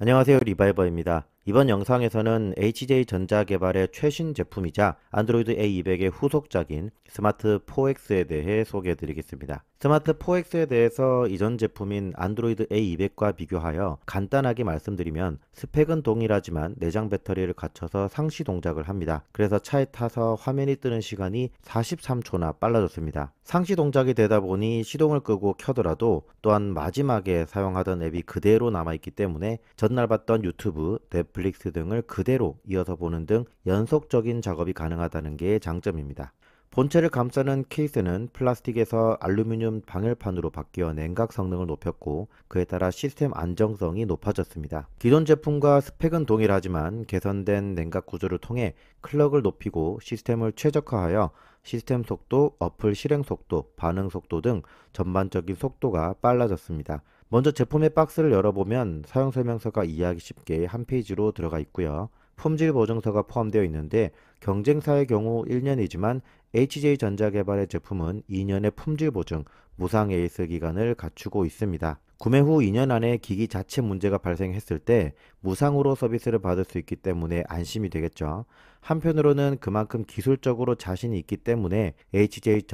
안녕하세요, 리바이버입니다. 이번 영상에서는 HJ전자 개발의 최신 제품이자 안드로이드 A200의 후속작인 스마트 4X에 대해 소개해 드리겠습니다. 스마트 4X에 대해서 이전 제품인 안드로이드 A200과 비교하여 간단하게 말씀드리면 스펙은 동일하지만 내장 배터리를 갖춰서 상시 동작을 합니다. 그래서 차에 타서 화면이 뜨는 시간이 43초나 빨라졌습니다. 상시 동작이 되다 보니 시동을 끄고 켜더라도 또한 마지막에 사용하던 앱이 그대로 남아있기 때문에 전날 봤던 유튜브, 넷플릭스 등을 그대로 이어서 보는 등 연속적인 작업이 가능하다는 게 장점입니다. 본체를 감싸는 케이스는 플라스틱에서 알루미늄 방열판으로 바뀌어 냉각 성능을 높였고 그에 따라 시스템 안정성이 높아졌습니다. 기존 제품과 스펙은 동일하지만 개선된 냉각 구조를 통해 클럭을 높이고 시스템을 최적화하여 시스템 속도, 어플 실행 속도, 반응 속도 등 전반적인 속도가 빨라졌습니다. 먼저 제품의 박스를 열어보면 사용설명서가 이해하기 쉽게 한 페이지로 들어가 있고요. 품질 보증서가 포함되어 있는데 경쟁사의 경우 1년이지만 HJ전자 개발의 제품은 2년의 품질 보증, 무상 AS 기간을 갖추고 있습니다. 구매 후 2년 안에 기기 자체 문제가 발생했을 때 무상으로 서비스를 받을 수 있기 때문에 안심이 되겠죠. 한편으로는 그만큼 기술적으로 자신이 있기 때문에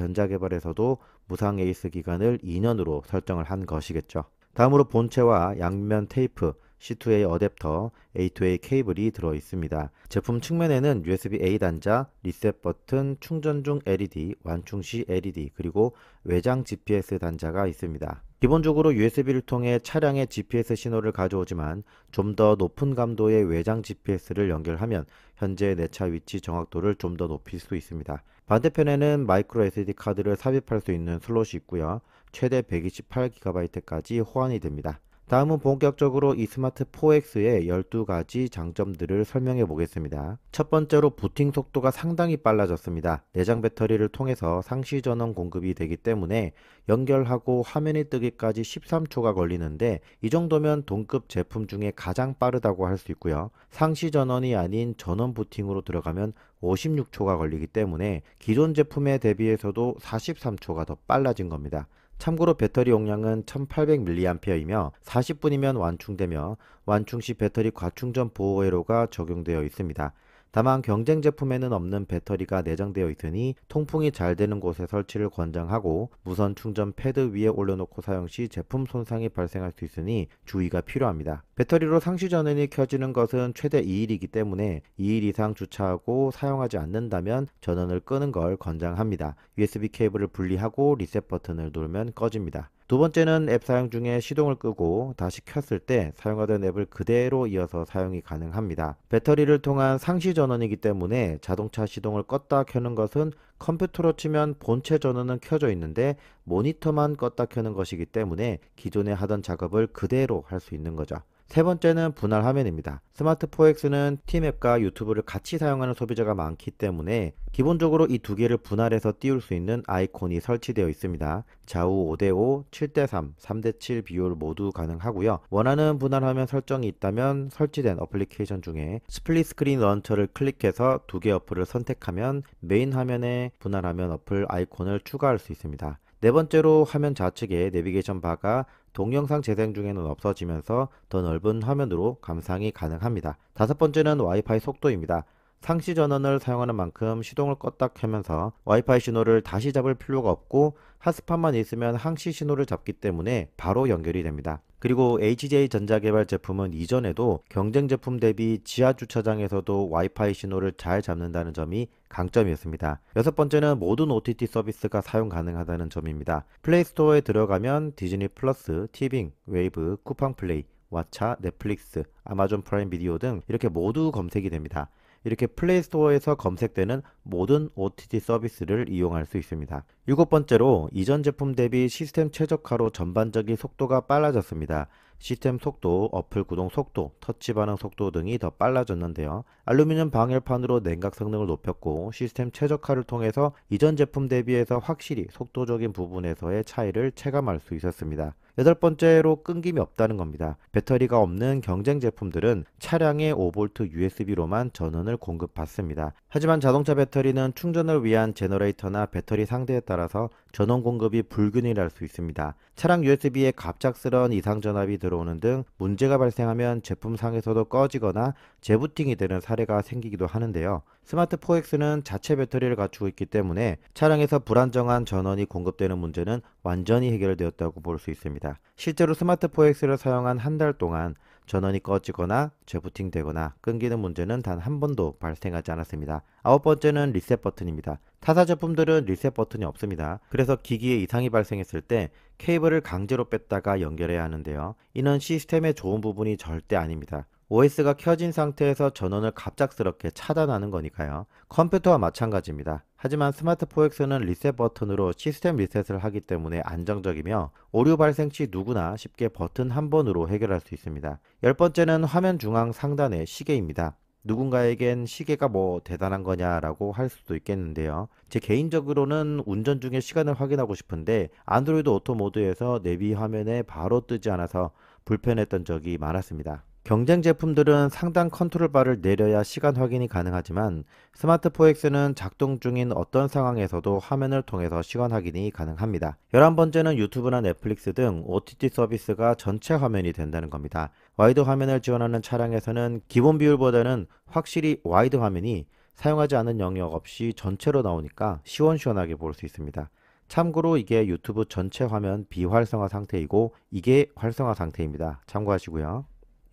HJ전자개발에서도 무상 AS 기간을 2년으로 설정을 한 것이겠죠. 다음으로 본체와 양면 테이프, C2A 어댑터, A2A 케이블이 들어 있습니다. 제품 측면에는 USB-A 단자, 리셋 버튼, 충전 중 LED, 완충 시 LED, 그리고 외장 GPS 단자가 있습니다. 기본적으로 USB를 통해 차량의 GPS 신호를 가져오지만 좀 더 높은 감도의 외장 GPS를 연결하면 현재 내 차 위치 정확도를 좀 더 높일 수 있습니다. 반대편에는 마이크로 SD 카드를 삽입할 수 있는 슬롯이 있고요. 최대 128GB까지 호환이 됩니다. 다음은 본격적으로 이 스마트 4X의 12가지 장점들을 설명해 보겠습니다. 첫 번째로 부팅 속도가 상당히 빨라졌습니다. 내장 배터리를 통해서 상시 전원 공급이 되기 때문에 연결하고 화면이 뜨기까지 13초가 걸리는데 이 정도면 동급 제품 중에 가장 빠르다고 할 수 있고요. 상시 전원이 아닌 전원 부팅으로 들어가면 56초가 걸리기 때문에 기존 제품에 대비해서도 43초가 더 빨라진 겁니다. 참고로 배터리 용량은 1800mAh이며 40분이면 완충되며 완충 시 배터리 과충전 보호 회로가 적용되어 있습니다. 다만 경쟁 제품에는 없는 배터리가 내장되어 있으니 통풍이 잘 되는 곳에 설치를 권장하고 무선 충전 패드 위에 올려놓고 사용 시 제품 손상이 발생할 수 있으니 주의가 필요합니다. 배터리로 상시 전원이 켜지는 것은 최대 2일이기 때문에 2일 이상 주차하고 사용하지 않는다면 전원을 끄는 걸 권장합니다. USB 케이블을 분리하고 리셋 버튼을 누르면 꺼집니다. 두 번째는 앱 사용 중에 시동을 끄고 다시 켰을 때 사용하던 앱을 그대로 이어서 사용이 가능합니다. 배터리를 통한 상시 전원이기 때문에 자동차 시동을 껐다 켜는 것은 컴퓨터로 치면 본체 전원은 켜져 있는데 모니터만 껐다 켜는 것이기 때문에 기존에 하던 작업을 그대로 할 수 있는 거죠. 세 번째는 분할 화면입니다. 스마트 4X는 팀앱과 유튜브를 같이 사용하는 소비자가 많기 때문에 기본적으로 이 두 개를 분할해서 띄울 수 있는 아이콘이 설치되어 있습니다. 좌우 5대5, 7대3, 3대7 비율 모두 가능하고요. 원하는 분할 화면 설정이 있다면 설치된 어플리케이션 중에 스플릿 스크린 런처를 클릭해서 두 개 어플을 선택하면 메인 화면에 분할 화면 어플 아이콘을 추가할 수 있습니다. 네 번째로 화면 좌측에 내비게이션 바가 동영상 재생 중에는 없어지면서 더 넓은 화면으로 감상이 가능합니다. 다섯 번째는 와이파이 속도입니다. 상시 전원을 사용하는 만큼 시동을 껐다 켜면서 와이파이 신호를 다시 잡을 필요가 없고 핫스팟만 있으면 항시 신호를 잡기 때문에 바로 연결이 됩니다. 그리고 HJ전자개발 제품은 이전에도 경쟁 제품 대비 지하 주차장에서도 와이파이 신호를 잘 잡는다는 점이 강점이었습니다. 여섯 번째는 모든 OTT 서비스가 사용 가능하다는 점입니다. 플레이스토어에 들어가면 디즈니 플러스, 티빙, 웨이브, 쿠팡 플레이, 왓챠, 넷플릭스, 아마존 프라임 비디오 등 이렇게 모두 검색이 됩니다. 이렇게 플레이스토어에서 검색되는 모든 OTT 서비스를 이용할 수 있습니다. 일곱 번째로 이전 제품 대비 시스템 최적화로 전반적인 속도가 빨라졌습니다. 시스템 속도, 어플 구동 속도, 터치 반응 속도 등이 더 빨라졌는데요. 알루미늄 방열판으로 냉각 성능을 높였고 시스템 최적화를 통해서 이전 제품 대비해서 확실히 속도적인 부분에서의 차이를 체감할 수 있었습니다. 여덟 번째로 끊김이 없다는 겁니다. 배터리가 없는 경쟁 제품들은 차량에 5V USB로만 전원을 공급받습니다. 하지만 자동차 배터리는 충전을 위한 제너레이터나 배터리 상대에 따라서 전원 공급이 불균일할 수 있습니다. 차량 USB에 갑작스러운 이상 전압이 들어오는 등 문제가 발생하면 제품상에서도 꺼지거나 재부팅이 되는 사례가 생기기도 하는데요. 스마트 4X는 자체 배터리를 갖추고 있기 때문에 차량에서 불안정한 전원이 공급되는 문제는 완전히 해결되었다고 볼 수 있습니다. 실제로 스마트 4X를 사용한 한 달 동안 전원이 꺼지거나 재부팅되거나 끊기는 문제는 단 한 번도 발생하지 않았습니다. 아홉 번째는 리셋 버튼입니다. 타사 제품들은 리셋 버튼이 없습니다. 그래서 기기에 이상이 발생했을 때 케이블을 강제로 뺐다가 연결해야 하는데요. 이는 시스템의 좋은 부분이 절대 아닙니다. OS가 켜진 상태에서 전원을 갑작스럽게 차단하는 거니까요. 컴퓨터와 마찬가지입니다. 하지만 스마트 4X는 리셋 버튼으로 시스템 리셋을 하기 때문에 안정적이며 오류 발생 시 누구나 쉽게 버튼 한 번으로 해결할 수 있습니다. 열 번째는 화면 중앙 상단의 시계입니다. 누군가에겐 시계가 뭐 대단한 거냐라고 할 수도 있겠는데요. 제 개인적으로는 운전 중에 시간을 확인하고 싶은데 안드로이드 오토 모드에서 내비 화면에 바로 뜨지 않아서 불편했던 적이 많았습니다. 경쟁 제품들은 상단 컨트롤 바를 내려야 시간 확인이 가능하지만 스마트 4X는 작동 중인 어떤 상황에서도 화면을 통해서 시간 확인이 가능합니다. 11번째는 유튜브나 넷플릭스 등 OTT 서비스가 전체 화면이 된다는 겁니다. 와이드 화면을 지원하는 차량에서는 기본 비율보다는 확실히 와이드 화면이 사용하지 않은 영역 없이 전체로 나오니까 시원시원하게 볼 수 있습니다. 참고로 이게 유튜브 전체 화면 비활성화 상태이고 이게 활성화 상태입니다. 참고하시고요.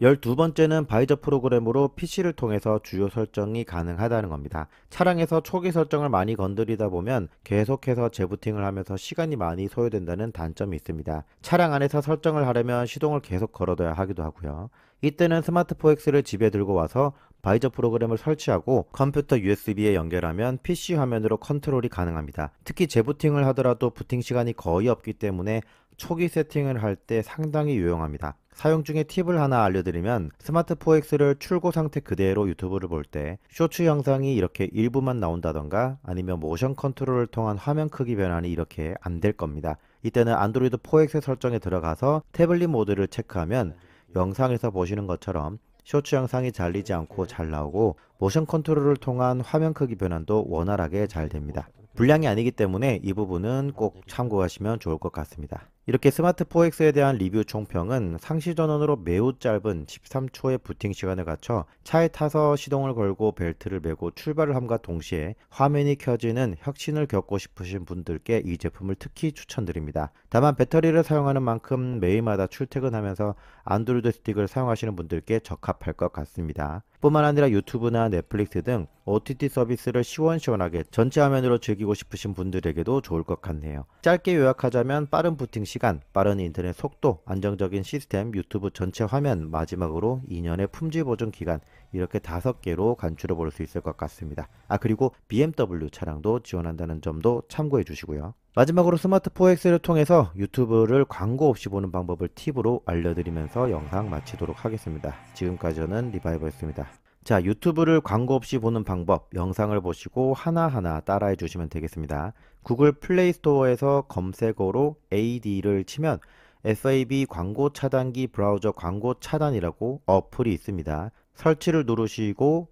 12번째는 바이저 프로그램으로 PC를 통해서 주요 설정이 가능하다는 겁니다. 차량에서 초기 설정을 많이 건드리다 보면 계속해서 재부팅을 하면서 시간이 많이 소요된다는 단점이 있습니다. 차량 안에서 설정을 하려면 시동을 계속 걸어둬야 하기도 하고요. 이때는 스마트 4X를 집에 들고 와서 바이저 프로그램을 설치하고 컴퓨터 USB에 연결하면 PC 화면으로 컨트롤이 가능합니다. 특히 재부팅을 하더라도 부팅 시간이 거의 없기 때문에 초기 세팅을 할 때 상당히 유용합니다. 사용 중에 팁을 하나 알려드리면 스마트 4X를 출고 상태 그대로 유튜브를 볼 때 쇼츠 영상이 이렇게 일부만 나온다던가 아니면 모션 컨트롤을 통한 화면 크기 변환이 이렇게 안 될 겁니다. 이때는 안드로이드 4X 설정에 들어가서 태블릿 모드를 체크하면 영상에서 보시는 것처럼 쇼츠 영상이 잘리지 않고 잘 나오고 모션 컨트롤을 통한 화면 크기 변환도 원활하게 잘 됩니다. 불량이 아니기 때문에 이 부분은 꼭 참고하시면 좋을 것 같습니다. 이렇게 스마트 4X에 대한 리뷰 총평은 상시 전원으로 매우 짧은 13초의 부팅 시간을 갖춰 차에 타서 시동을 걸고 벨트를 매고 출발을 함과 동시에 화면이 켜지는 혁신을 겪고 싶으신 분들께 이 제품을 특히 추천드립니다. 다만 배터리를 사용하는 만큼 매일마다 출퇴근하면서 안드로이드 스틱을 사용하시는 분들께 적합할 것 같습니다. 뿐만 아니라 유튜브나 넷플릭스 등 OTT 서비스를 시원시원하게 전체 화면으로 즐기고 싶으신 분들에게도 좋을 것 같네요. 짧게 요약하자면 빠른 부팅 시간, 빠른 인터넷 속도, 안정적인 시스템, 유튜브 전체 화면, 마지막으로 2년의 품질 보증 기간, 이렇게 5개로 간추려 볼 수 있을 것 같습니다. 그리고 BMW 차량도 지원한다는 점도 참고해 주시고요. 마지막으로 스마트 4X를 통해서 유튜브를 광고 없이 보는 방법을 팁으로 알려드리면서 영상 마치도록 하겠습니다. 지금까지 저는 리바이버였습니다. 자, 유튜브를 광고 없이 보는 방법 영상을 보시고 하나하나 따라해 주시면 되겠습니다. 구글 플레이 스토어에서 검색어로 AD를 치면 FAB 광고 차단기 브라우저 광고 차단이라고 어플이 있습니다. 설치를 누르시고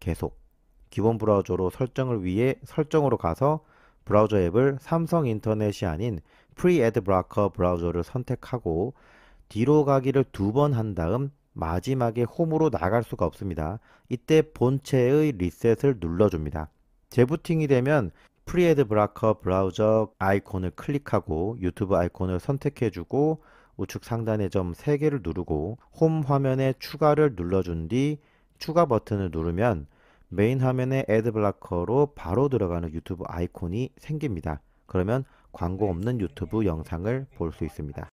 계속 기본 브라우저로 설정을 위해 설정으로 가서 브라우저 앱을 삼성 인터넷이 아닌 프리 애드 브로커 브라우저를 선택하고 뒤로 가기를 2번 한 다음 마지막에 홈으로 나갈 수가 없습니다. 이때 본체의 리셋을 눌러줍니다. 재부팅이 되면 프리 애드 브로커 브라우저 아이콘을 클릭하고 유튜브 아이콘을 선택해주고 우측 상단의 점 3개를 누르고 홈 화면에 추가를 눌러준 뒤 추가 버튼을 누르면 메인 화면에 애드 블로커로 바로 들어가는 유튜브 아이콘이 생깁니다. 그러면 광고 없는 유튜브 영상을 볼 수 있습니다.